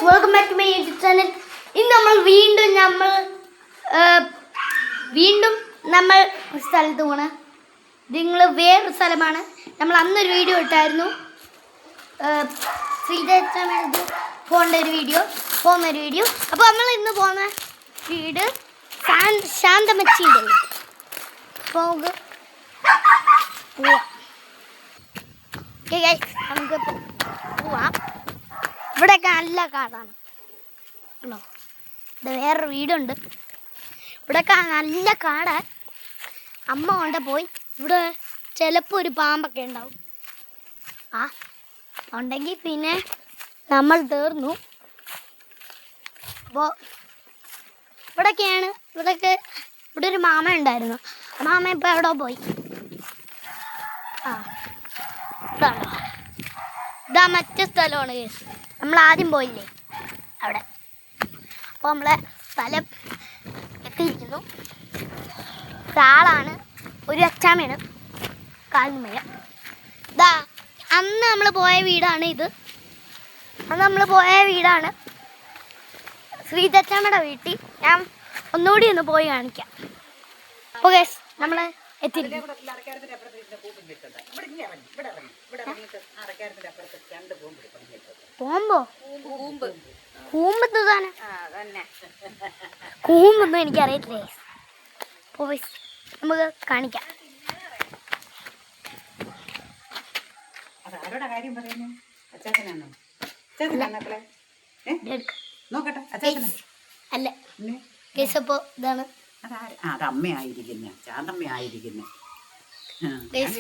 Welcome back to my YouTube channel. ഇന്ന് നമ്മൾ ഒരു സ്ഥലത്ത് പോണ്. നിങ്ങൾ വേറൊരു സ്ഥലമാണ്. നമ്മൾ അന്നൊരു വീഡിയോ ഇട്ടായിരുന്നു, ശ്രീജയത്ത് പോകുന്ന ഒരു വീഡിയോ. അപ്പോൾ നമ്മൾ ഇന്ന് പോകുന്ന വീട് ശാന്തമച്ചിയുടെ വീട്. അപ്പോൾ നമുക്ക് പോവാം. നമുക്ക് പോവാം. ഇവിടെയൊക്കെ നല്ല കാടാണ്. ആണോ, ഇവിടെ വേറൊരു വീടുണ്ട്. ഇവിടെയൊക്കെ നല്ല കാട്. അമ്മ കൊണ്ട് പോയി. ഇവിടെ ചിലപ്പോൾ ഒരു പാമ്പൊക്കെ ഉണ്ടാവും. ഉണ്ടെങ്കിൽ പിന്നെ നമ്മൾ തീർന്നു. അപ്പോൾ ഇവിടെ ഒരു മാമ ഉണ്ടായിരുന്നു. മാമ ഇപ്പോൾ എവിടെ പോയി? ഇതാ മറ്റേ സ്ഥലമാണ് കേസ്. നമ്മൾ ആദ്യം പോയില്ലേ അവിടെ. അപ്പോൾ നമ്മളെ സ്ഥലം എത്തിയിരിക്കുന്നു. ആളാണ് ഒരു അച്ചാമ്മയാണ് കാൽമയ. ഇതാ അന്ന് നമ്മൾ പോയ വീടാണ് ഇത്. ശ്രീജച്ചാമ്മയുടെ വീട്ടിൽ. ഞാൻ ഒന്നുകൂടി ഒന്ന് പോയി കാണിക്കാം. അപ്പോൾ കേസ് നമ്മൾ എത്തിയിരിക്കും. കൂമ്പൊന്നും എനിക്കറിയത്തില്ലേ. നമുക്ക് കാണിക്കാം. അല്ല കേസപ്പോ ഇതാണ്.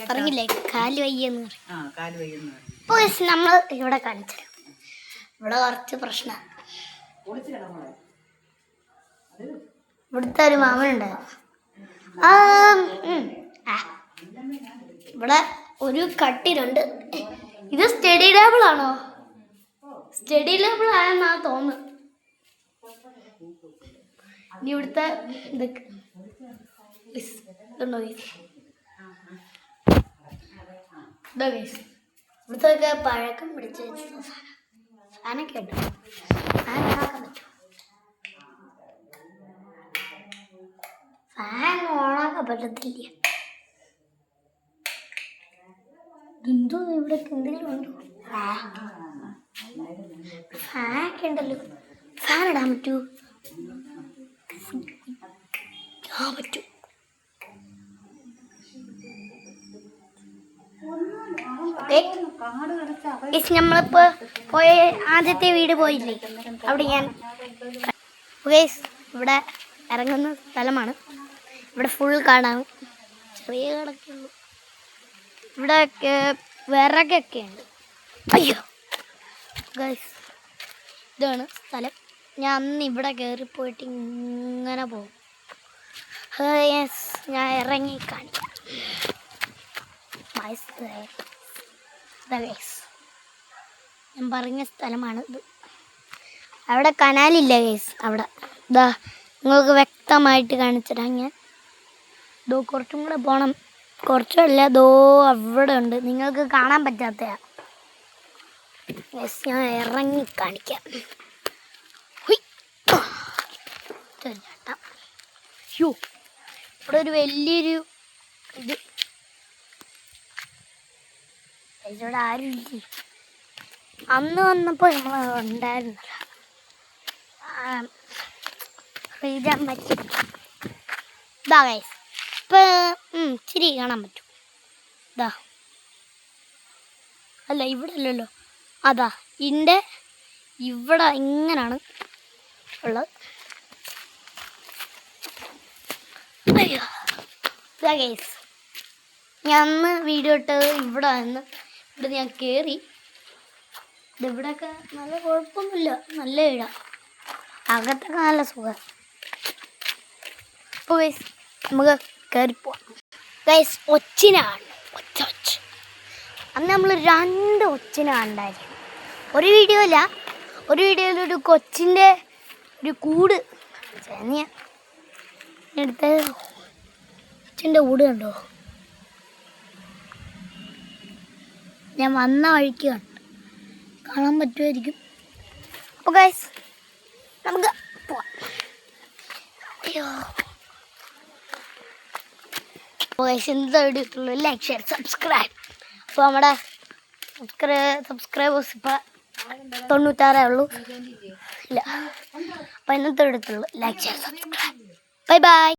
പറഞ്ഞില്ലേ കാല് വയ്യെന്ന് പറയും. നമ്മൾ ഇവിടെ കാണിച്ചു. ഇവിടെ കുറച്ച് പ്രശ്നമാണ്. ഇവിടുത്തെ ഒരു മാമനുണ്ടായിരുന്നു. ഇവിടെ ഒരു കട്ടിലുണ്ട്. ഇത് സ്റ്റഡി ടേബിൾ ആണോ? സ്റ്റഡി ടേബിൾ ആയെന്നാ തോന്നുന്നു. ഇനി ഇവിടുത്തെ ഇതൊക്കെ ഇവിടുത്തെ പഴക്കം പിടിച്ച സാധനമൊക്കെ ഉണ്ട്. ഫാൻ ഓണാക്കാൻ പറ്റത്തില്ല. എന്തോ ഇവിടെ എന്തെങ്കിലും ഉണ്ടോ? ഫാനൊക്കെ ഉണ്ടല്ലോ. ഫാൻ ഇടാൻ പറ്റൂ? പറ്റൂ. നമ്മളിപ്പോ പോയ ആദ്യത്തെ വീട് പോയില്ലേ, അവിടെ ഞാൻ ഇവിടെ ഇറങ്ങുന്ന സ്ഥലമാണ്. ഇവിടെ ഫുൾ കാടാണ്. ചെറിയ കാടൊക്കെ ഉള്ളൂ. ഇവിടെ വിറകൊക്കെ ഉണ്ട്. അയ്യോ ഗൈസ്, ഇതാണ് സ്ഥലം. ഞാൻ അന്ന് ഇവിടെ കയറിപ്പോയിട്ട് ഇങ്ങനെ പോകും. ഞാൻ ഇറങ്ങി കാണിക്കാം. ഞാൻ പറഞ്ഞ സ്ഥലമാണ് ഇത്. അവിടെ കനാലില്ല ഗൈസ്. അവിടെ ഇതാ നിങ്ങൾക്ക് വ്യക്തമായിട്ട് കാണിച്ചിടാം ഞാൻ. കുറച്ചും കൂടെ പോകണം. കുറച്ചല്ല, അവിടെ ഉണ്ട്. നിങ്ങൾക്ക് കാണാൻ പറ്റാത്ത. ഞാൻ ഇറങ്ങി കാണിക്കാം. ഇവിടെ ഒരു വലിയൊരു ഇത്. ഇവിടെ ആരും ഇല്ല. അന്ന് വന്നപ്പോൾ നമ്മൾ ഉണ്ടായിരുന്നില്ല. ഇതാ ഗൈസ്, ഇപ്പം ഇച്ചിരി കാണാൻ പറ്റും. ഇതാ അല്ല, ഇവിടെ അല്ലല്ലോ. അതാ ഇവിടെ ഇങ്ങനാണ് ഉള്ളത്. ഇതാ ഗൈസ്, ഞാൻ അന്ന് വീഡിയോ ഇട്ടത് ഇവിടെ വന്ന്. ഇവിടെ ഞാൻ കയറി. ഇവിടെയൊക്കെ നല്ല കുഴപ്പമൊന്നുമില്ല, നല്ല വീടാ. അകത്തൊക്കെ നല്ല സുഖം. അപ്പോൾ ഗൈസ് നമുക്ക് കയറിപ്പോവാം. ഗൈസ് ഒച്ചിനാണ്. അന്ന് നമ്മൾ 2 ഒച്ചിനെ കണ്ടായിരുന്നു. ഒരു വീഡിയോയിൽ ഒരു കൊച്ചിൻ്റെ ഒരു കൂട് എടുത്ത കൊച്ചിൻ്റെ കൂട് കണ്ടോ? ഞാൻ വന്ന വഴിക്ക് കാണാൻ പറ്റുമായിരിക്കും. അപ്പോൾ ഗൈസ് നമുക്ക് പോവാം. അയ്യോ ഗൈസ് എന്താ വീഡിയോ ലൈക്ക് ഷെയർ സബ്സ്ക്രൈബ്. അപ്പോൾ നമ്മുടെ സബ്സ്ക്രൈബേഴ്സ് ഇപ്പോൾ 96 ഉള്ളൂ. ഇല്ല അപ്പോൾ ഇന്നത്തെ എടുത്തുള്ളൂ. Like share subscribe. Bye by.